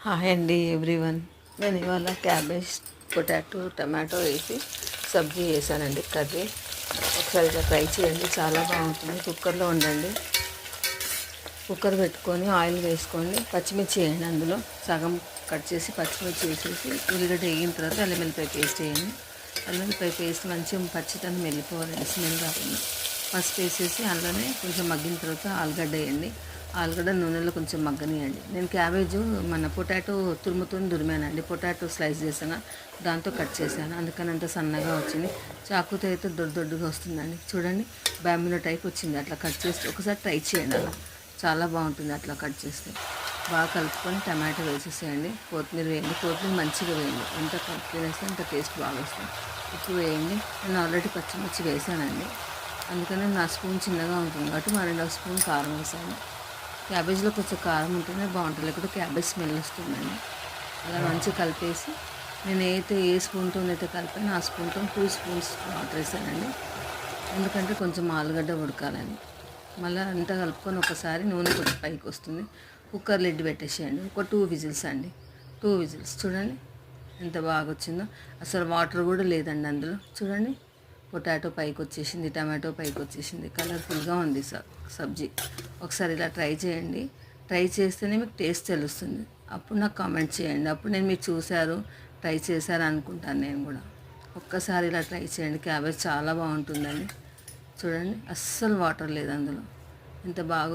Hi అండి everyone. నేను ఇవాళ క్యాబేజ్, పొటాటో, టమాటో వేసి సబ్జీ వేసానండి కర్రీ. ఒకసారి ఇలా ట్రై చేయండి, చాలా బాగుంటుంది. కుక్కర్లో వండండి. కుక్కర్ పెట్టుకొని ఆయిల్ వేసుకొని పచ్చిమిర్చి వేయండి. అందులో సగం కట్ చేసి పచ్చిమిర్చి వేసేసి ఉల్లిగడ్డ వేగిన తర్వాత అల్లం వెల్లిపాయ పేస్ట్ వేయండి. అల్లం వెల్లిపాయ పేస్ట్ మంచిగా పచ్చితనం వెళ్ళిపోవాలండి, స్మెల్ రాకుండా. పసుపు వేసేసి అందులోనే కొంచెం మగ్గిన తర్వాత ఆలుగడ్డ వేయండి. ఆలుగడ్డ నూనెలో కొంచెం మగ్గనియండి. నేను క్యాబేజ్ మన పొటాటో తురిమానండి. పొటాటో స్లైస్ చేసాను, దాంతో కట్ చేశాను, అందుకని అంత సన్నగా వచ్చింది. చాకుతో అయితే దొడ్డుగా వస్తుందండి. చూడండి, బ్యాంబినో టైప్ వచ్చింది. అట్లా కట్ చేసి ఒకసారి ట్రై చేయండి, అలా చాలా బాగుంటుంది. అట్లా కట్ చేస్తే బాగా కలుపుకొని టమాటో వేసేసేయండి. కొత్తిమీర వేయండి. కొత్తిమీర మంచిగా వేయండి, ఎంత కొత్తిమీర వేస్తే అంత టేస్ట్ బాగా వస్తుంది. ఉప్పు వేయండి. నేను ఆల్రెడీ పచ్చిమిర్చి వేసానండి, అందుకని నా స్పూన్ చిన్నగా ఉంటుంది కాబట్టి మా 2 స్పూన్ కారం వేసాను. క్యాబేజ్లో కొంచెం కారం ఉంటేనే బాగుంటుంది, లేకపోతే క్యాబేజ్ స్మెల్ వస్తుందండి. అలా మంచిగా కలిపేసి నేను ఏ స్పూన్తోనైతే కలిపాను ఆ స్పూన్తో 2 స్పూన్స్ వాటర్ వేసానండి, ఎందుకంటే కొంచెం ఆలుగడ్డ ఉడకాలని. మళ్ళీ అంతా కలుపుకొని ఒకసారి నూనె కొంచెం పైకి వస్తుంది. కుక్కర్ లిడ్ పెట్టేసేయండి. ఒక 2 విజిల్స్ అండి. 2 విజిల్స్. చూడండి ఎంత బాగా వచ్చిందో. అసలు వాటర్ కూడా లేదండి అందులో. చూడండి, పొటాటో పైకి వచ్చేసింది, టమాటో పైకి వచ్చేసింది, కలర్ఫుల్గా ఉంది సబ్జీ. ఒకసారి ఇలా ట్రై చేయండి. ట్రై చేస్తేనే మీకు టేస్ట్ తెలుస్తుంది. అప్పుడు నాకు కామెంట్ చేయండి. అప్పుడు నేను మీరు చూశారు, ట్రై చేశారు అనుకుంటాను నేను కూడా. ఒక్కసారి ఇలా ట్రై చేయండి. క్యాబేజ్ చాలా బాగుంటుందండి. చూడండి, అస్సలు వాటర్ లేదు అందులో. ఎంత బాగా